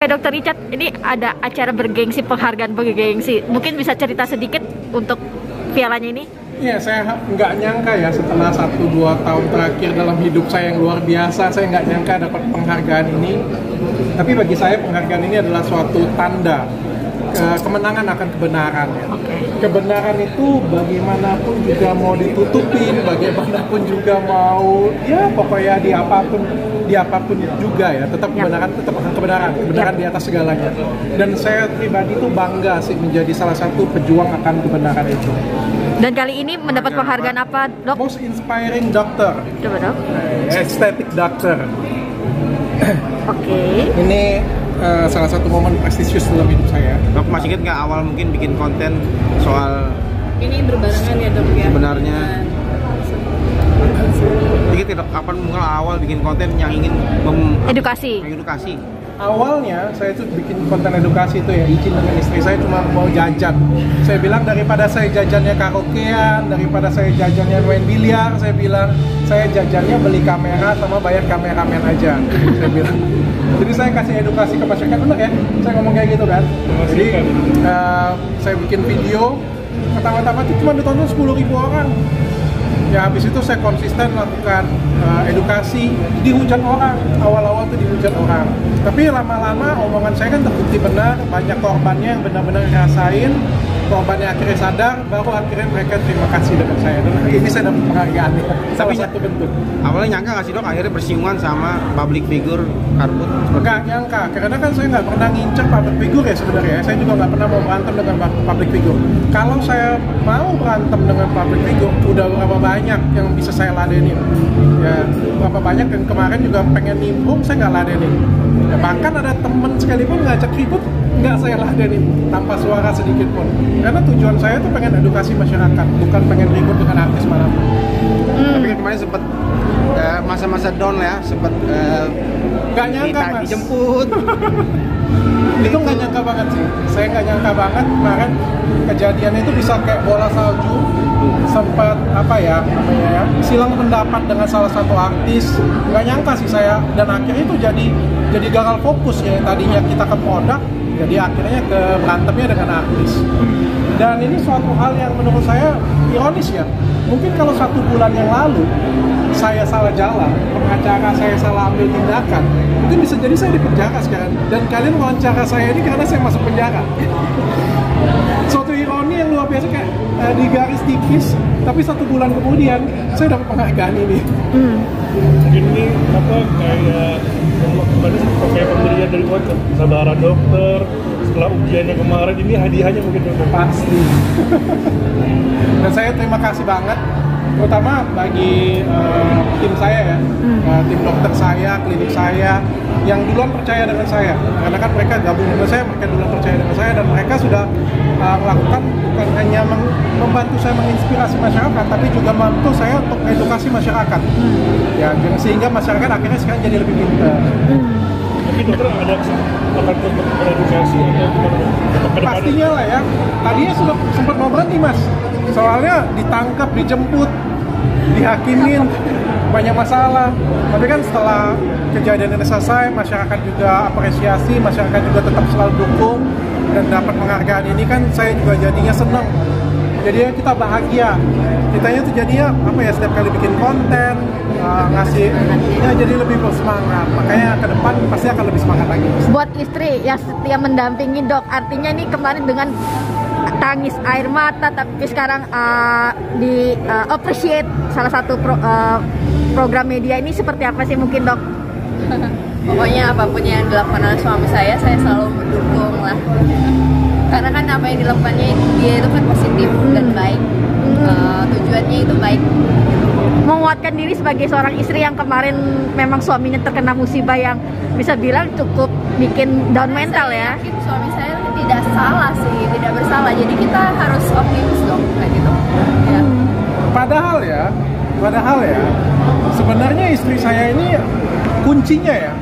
Dokter Richard, ini ada acara bergengsi, penghargaan bergengsi. Mungkin bisa cerita sedikit untuk pialanya ini? Iya, saya nggak nyangka ya setelah 1-2 tahun terakhir dalam hidup saya yang luar biasa, saya nggak nyangka dapat penghargaan ini. Tapi bagi saya penghargaan ini adalah suatu tanda kemenangan akan kebenaran ya. Kebenaran itu bagaimanapun juga mau ditutupin, bagaimanapun juga mau ya pokoknya di apapun juga ya, tetap kebenaran, tetap akan kebenaran di atas segalanya. Dan saya pribadi itu bangga sih menjadi salah satu pejuang akan kebenaran itu. Dan kali ini mendapat penghargaan apa, Dok? Most Inspiring Doctor. Coba, Dok. Aesthetic Doctor. Oke. Ini salah satu momen prestisius dalam hidup saya. Dok, masih ingat nggak awal mungkin bikin konten soal ini berbarengan ya, Dok ya? Sebenarnya ingat tidak kapan mulai awal bikin konten yang ingin edukasi? Awalnya saya tuh bikin konten edukasi itu ya, izin dengan istri saya cuma mau jajan. Saya bilang daripada saya jajannya karaokean, daripada saya jajannya main biliar, saya bilang saya jajannya beli kamera sama bayar kameramen aja. Saya bilang. Jadi saya kasih edukasi ke masyarakat, benar ya? Saya ngomong kayak gitu kan. Jadi saya bikin video, pertama-tama itu cuma ditonton 10.000 orang. Ya habis itu saya konsisten lakukan edukasi, dihujat orang, awal-awal tuh dihujat orang. Tapi lama-lama omongan saya kan terbukti benar, banyak korbannya yang benar-benar ngerasain, korbannya akhirnya sadar, baru akhirnya mereka terima kasih dengan saya. Dan ini saya dapat penghargaan, salah satu bentuk. Awalnya nyangka nggak sih, Dok, akhirnya bersinggungan sama public figure Karbut? Nggak nyangka, karena kan saya nggak pernah ngincer public figure ya sebenarnya. Saya juga nggak pernah mau berantem dengan public figure. Kalau saya mau berantem dengan public figure, udah berapa banyak yang bisa saya ladenin. Ya, berapa banyak yang kemarin juga pengen nimbrung, saya nggak ladenin. Ya, bahkan ada temen sekalipun ngajak ribut, nggak saya ladenin tanpa suara sedikit pun. Karena tujuan saya tuh pengen edukasi masyarakat, bukan pengen ribut dengan artis manapun. Tapi kemarin sempat masa-masa down ya, sempat nggak nyangka mas. Dijemput. Itu nggak nyangka banget sih. Saya nggak nyangka banget kemarin kejadian itu bisa kayak bola salju. Sempat silang pendapat dengan salah satu artis. Nggak nyangka sih saya, dan akhirnya itu jadi gagal fokus ya. Tadinya kita ke produk, jadi akhirnya ke berantemnya dengan artis. Dan ini suatu hal yang menurut saya ironis ya. Mungkin kalau 1 bulan yang lalu saya salah jalan, pengacara saya salah ambil tindakan, mungkin bisa jadi saya di penjara sekarang. Dan kalian wawancara saya ini karena saya masuk penjara. Suatu ironi yang luar biasa, kayak di garis tipis, tapi 1 bulan kemudian saya dapat penghargaan ini. Ini kayak pemberian dari saudara dokter setelah ujiannya kemarin, ini hadiahnya mungkin dokter? Pasti. Dan saya terima kasih banget, terutama bagi tim saya ya, tim dokter saya, klinik saya, yang duluan percaya dengan saya. Karena kan mereka gabung dengan saya, mereka duluan percaya dengan saya, dan mereka sudah melakukan bukan hanya membantu saya menginspirasi masyarakat, tapi juga membantu saya untuk edukasi masyarakat. Ya, sehingga masyarakat akhirnya sekarang jadi lebih pintar. Tapi dokter ada akan beredukasi atau pastinya lah ya. Tadinya sudah sempat mau berhenti mas, soalnya ditangkap, dijemput, dihakimin, banyak masalah. Tapi kan setelah kejadian ini selesai, masyarakat juga apresiasi, masyarakat juga tetap selalu dukung, dan dapat penghargaan ini kan saya juga jadinya senang. Jadinya kita bahagia, kitanya tuh jadinya setiap kali bikin konten ngasih ya, jadi lebih bersemangat. Makanya ke depan pasti akan lebih semangat lagi. Buat istri yang setia mendampingi Dok, artinya nih kemarin dengan tangis air mata, tapi sekarang di appreciate salah satu program media ini seperti apa sih mungkin Dok? Pokoknya apapun yang dilakukan oleh suami saya selalu mendukung lah. Karena kan apa yang dilakukannya dia itu kan positif dan baik. Tujuannya itu baik. Menguatkan diri sebagai seorang istri yang kemarin memang suaminya terkena musibah yang bisa bilang cukup bikin down mental ya. Yakin suami saya tidak salah sih, tidak bersalah. Jadi kita harus optimis dong kayak gitu. Ya. Padahal ya, sebenarnya istri saya ini kuncinya ya.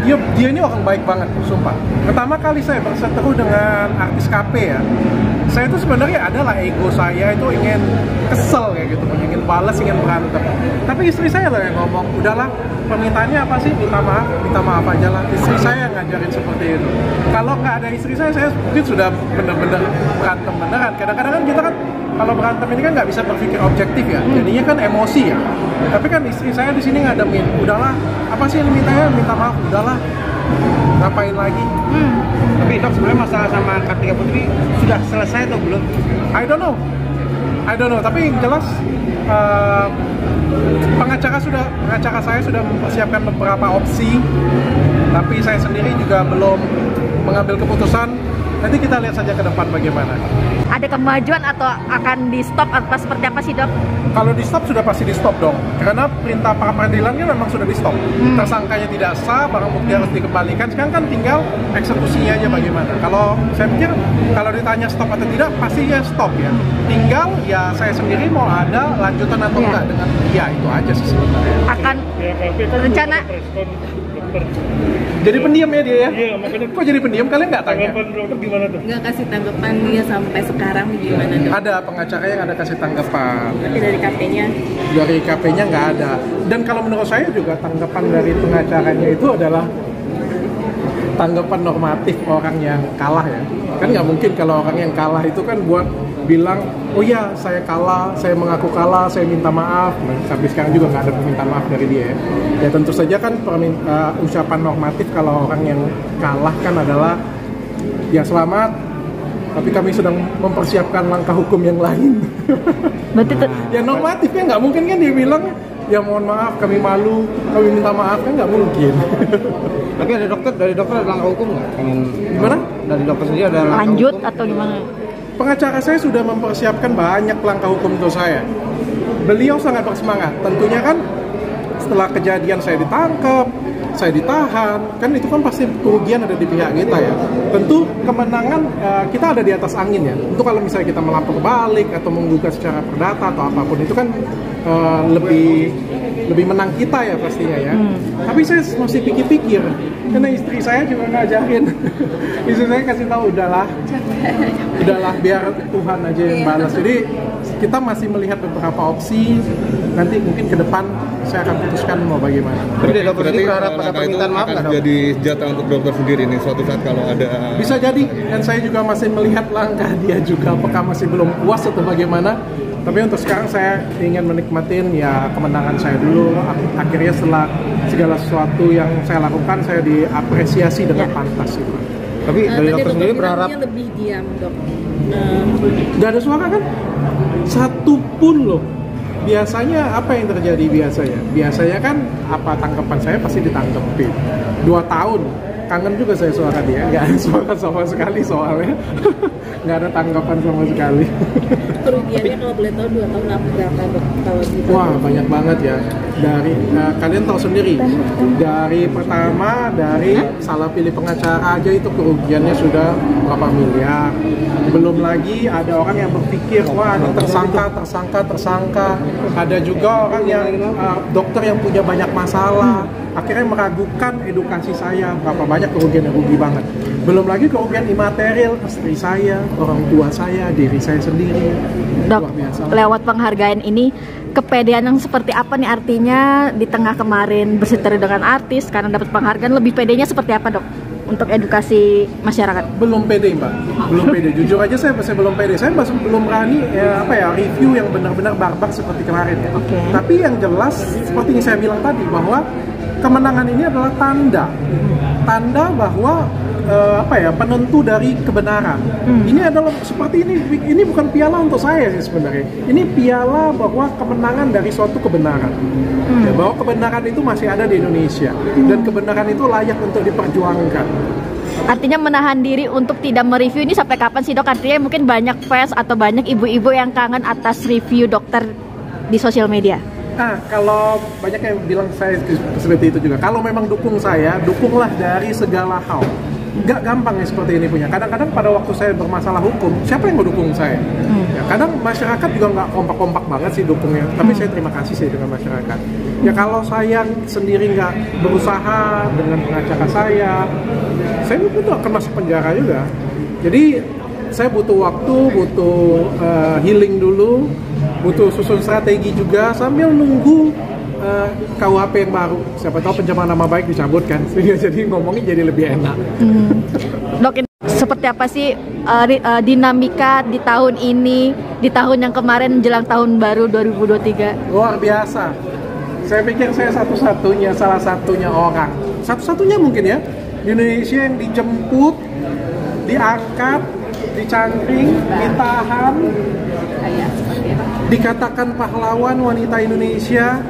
Dia ini orang baik banget, sumpah. Pertama kali saya berseteru dengan artis KP ya. saya itu sebenarnya adalah ego saya itu ingin kesel kayak gitu, ingin balas, ingin berantem. Tapi istri saya loh yang ngomong, udahlah permintaannya apa sih, minta maaf aja lah. Istri saya yang ngajarin seperti itu. Kalau nggak ada istri saya mungkin sudah benar-benar berantem beneran. Kadang-kadang kan kita kan kalau berantem ini kan nggak bisa berpikir objektif ya, jadinya kan emosi ya. Tapi kan istri saya di sini ngademin, udahlah apa sih yang minta maaf, udahlah ngapain lagi. Tapi dok, sebenarnya masalah sama Kartika Putri sudah selesai atau belum? I don't know, tapi yang jelas pengacara saya sudah mempersiapkan beberapa opsi, tapi saya sendiri juga belum mengambil keputusan. Nanti kita lihat saja ke depan bagaimana. Ada kemajuan atau akan di stop atau seperti apa sih dok? Kalau di stop sudah pasti di stop dong, karena perintah para peradilannya memang sudah di stop. Tersangkanya tidak sah, barang bukti harus dikembalikan. Sekarang kan tinggal eksekusinya aja bagaimana. Kalau saya pikir kalau ditanya stop atau tidak, pasti ya stop ya. Tinggal ya saya sendiri mau ada lanjutan atau enggak dengan dia, itu aja sih sebenarnya. Akan KLP kan rencana respon dokter. Jadi pendiam ya dia ya? Iya, makanya Kok jadi pendiam? Kalian nggak tanya? tanggapan dokter gimana tuh? Nggak kasih tanggapan dia sampai sekarang gimana dok? Ada pengacara yang ada kasih tanggapan. Tapi dari KP-nya Dari KP-nya nggak ada. Dan kalau menurut saya juga tanggapan dari pengacaranya itu adalah tanggapan normatif orang yang kalah ya. Kan nggak mungkin kalau orang yang kalah itu kan buat bilang, oh ya saya kalah, saya mengaku kalah, saya minta maaf. Nah, sampai sekarang juga nggak ada permintaan maaf dari dia ya. Ya tentu saja kan ucapan normatif kalau orang yang kalah kan adalah ya selamat, tapi kami sedang mempersiapkan langkah hukum yang lain. berarti Ya normatifnya nggak mungkin kan dia bilang ya mohon maaf kami malu, kami minta maaf, kan nggak mungkin. Tapi dari dokter ada langkah hukum nggak? Gimana? Dari dokter sendiri ada langkah lanjut hukum? atau gimana? Pengacara saya sudah mempersiapkan banyak langkah hukum untuk saya. Beliau sangat bersemangat. Tentunya kan setelah kejadian saya ditangkap, saya ditahan, kan itu kan pasti kerugian ada di pihak kita ya. Tentu kemenangan kita ada di atas angin ya. Untuk kalau misalnya kita melapor balik atau menggugat secara perdata atau apapun itu kan lebih menang kita ya pastinya ya. Tapi saya masih pikir-pikir karena istri saya juga ngajarin. Istri saya kasih tahu udahlah biar Tuhan aja yang balas. Jadi kita masih melihat beberapa opsi. Nanti mungkin ke depan saya akan putuskan mau bagaimana. Tapi dari dokter sendiri berharap pada permintaan maaf nggak dok? Jadi senjata untuk dokter sendiri nih suatu saat kalau ada Bisa jadi, dan saya juga masih melihat langkah dia juga apakah masih belum puas atau bagaimana. Tapi untuk sekarang saya ingin menikmatin ya kemenangan saya dulu. Akhirnya setelah segala sesuatu yang saya lakukan saya diapresiasi dengan pantas itu. Tapi dari dokter sendiri berharap lebih diam dok. Gak ada suara kan? Satu pun loh. Biasanya apa yang terjadi biasanya? Biasanya kan apa tanggapan saya pasti ditangkepin. 2 tahun. Kangen juga saya suara dia. Gak ada suara sama sekali soalnya. Gak ada tanggapan sama sekali. Kerugiannya kalau boleh tahu 2 tahun berapa dok? Kalau gitu. Wah banyak banget ya. Dari kalian tahu sendiri. Dari pertama dari salah pilih pengacara aja itu kerugiannya sudah berapa miliar. Belum lagi ada orang yang berpikir wah ini tersangka. Ada juga orang yang dokter yang punya banyak masalah. Akhirnya meragukan edukasi saya, berapa banyak kerugian yang rugi banget. Belum lagi kerugian imaterial, istri saya, orang tua saya, diri saya sendiri. Dok, Luar biasa. lewat penghargaan ini, kepedean yang seperti apa nih artinya di tengah kemarin berseteru dengan artis karena dapat penghargaan, lebih pedenya seperti apa dok? Untuk edukasi masyarakat? Belum pede mbak, belum pede. Jujur aja saya masih belum pede. Saya masih belum berani review yang benar-benar barbar seperti kemarin ya. Oke. Tapi yang jelas seperti yang saya bilang tadi bahwa kemenangan ini adalah tanda bahwa penentu dari kebenaran. Ini adalah seperti ini bukan piala untuk saya sih sebenarnya. Ini piala bahwa kemenangan dari suatu kebenaran. Ya, bahwa kebenaran itu masih ada di Indonesia dan kebenaran itu layak untuk diperjuangkan. Artinya menahan diri untuk tidak mereview ini sampai kapan sih dok? Artinya mungkin banyak fans atau banyak ibu-ibu yang kangen atas review dokter di sosial media. Kalau banyak yang bilang saya seperti itu juga. Kalau memang dukung saya, dukunglah dari segala hal. Nggak gampang ya seperti ini punya. Kadang-kadang pada waktu saya bermasalah hukum, siapa yang mau dukung saya? Ya, kadang masyarakat juga nggak kompak-kompak banget sih dukungnya. Tapi saya terima kasih sih dengan masyarakat. Ya kalau saya sendiri nggak berusaha dengan pengacara saya mungkin akan masuk penjara juga. Jadi saya butuh waktu, butuh healing dulu, butuh susun strategi juga sambil nunggu KUHP yang baru. Siapa tahu pencemaran nama baik dicabut kan, sehingga jadi ngomongnya jadi lebih enak. Dok, seperti apa sih dinamika di tahun ini, di tahun yang kemarin jelang tahun baru 2023? Luar biasa. Saya pikir saya salah satunya orang, satu-satunya mungkin ya, di Indonesia yang dijemput, diangkat, dicangkring, ditahan, dikatakan pahlawan wanita Indonesia,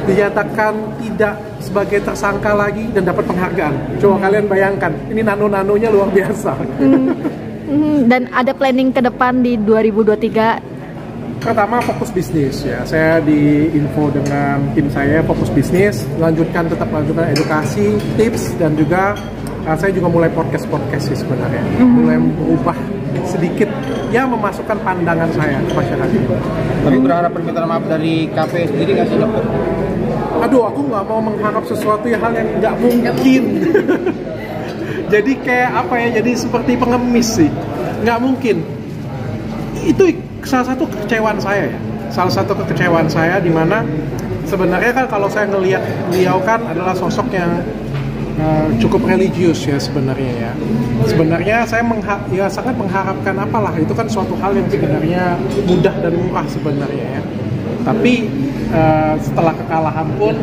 dinyatakan tidak sebagai tersangka lagi dan dapat penghargaan. Coba kalian bayangkan, ini nano-nanonya luar biasa. Dan ada planning ke depan di 2023? Pertama fokus bisnis ya. Saya diinfo dengan tim saya fokus bisnis, tetap lanjutkan edukasi, tips, dan juga saya juga mulai podcast sih sebenarnya. Mulai berubah sedikit ya, memasukkan pandangan saya ke masyarakat. Tapi berharap permintaan maaf dari KP sendiri nggak sih, dokter? Aduh, aku nggak mau mengharap sesuatu hal yang nggak mungkin. Jadi kayak apa ya? Jadi seperti pengemis sih. Nggak mungkin. Itu salah satu kekecewaan saya ya. Salah satu kekecewaan saya di mana sebenarnya kan kalau saya ngelihat beliau kan adalah sosok yang cukup religius ya sebenarnya ya. Sebenarnya saya sangat mengharapkan apalah, itu kan suatu hal yang sebenarnya mudah dan murah sebenarnya ya. Tapi setelah kekalahan pun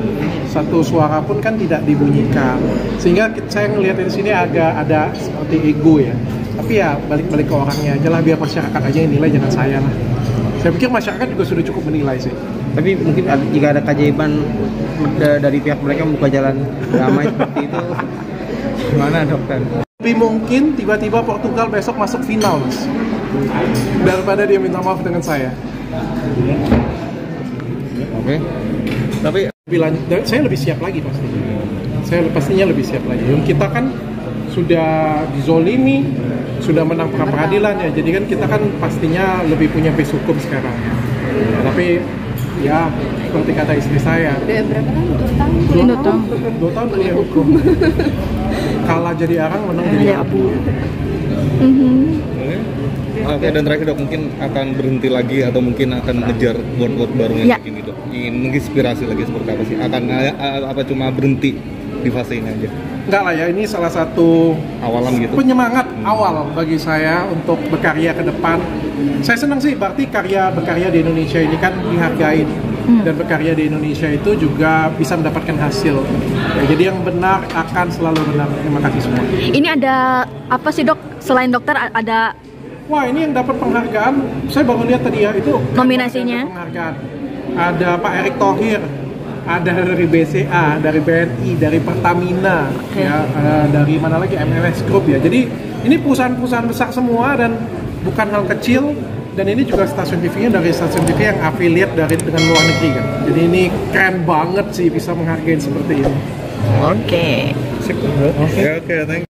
satu suara pun kan tidak dibunyikan, sehingga saya ngelihat di sini agak ada seperti ego ya. Tapi ya balik ke orangnya aja lah, biar masyarakat aja yang nilai, jangan saya lah. Saya pikir masyarakat juga sudah cukup menilai sih. Tapi mungkin jika ada keajaiban dari pihak mereka membuka jalan damai seperti itu, gimana, dokter? Lebih mungkin tiba-tiba Portugal besok masuk final, Mas, daripada dia minta maaf dengan saya. Oke. Tapi Saya lebih siap lagi pasti. Saya pastinya lebih siap lagi. Kita kan sudah dizolimi, sudah menang pra peradilan ya. Jadi kan kita kan pastinya lebih punya base hukum sekarang ya. Tapi ya seperti kata istri saya. Udah berapa tahun? 2 tahun punya hukum. Kalah jadi arang, menang jadi abu. Oke, dan terakhir dok, mungkin akan berhenti lagi atau mungkin akan ngejar word-word baru yang begini dok? Ingin menginspirasi lagi seperti apa sih? Akan apa cuma berhenti di fase ini aja? Enggak lah ya, ini salah satu Awalan gitu? penyemangat awal bagi saya untuk berkarya ke depan. Saya senang sih, berarti berkarya di Indonesia ini kan dihargai. Dan berkarya di Indonesia itu juga bisa mendapatkan hasil. Ya, jadi yang benar akan selalu benar. Terima kasih semua. Ini ada apa sih dok? Selain dokter ada Wah, ini yang dapat penghargaan. Saya baru lihat tadi ya, itu nominasinya. Penghargaan. Ada Pak Erick Thohir, ada dari BCA, dari BNI, dari Pertamina, ya, dari mana lagi, MLS Group ya. Jadi ini perusahaan-perusahaan besar semua dan bukan hal kecil. Dan ini juga stasiun TV-nya dari stasiun TV yang affiliate dengan luar negeri kan. Jadi ini keren banget sih bisa menghargai seperti ini. Oke. Oke, thank you.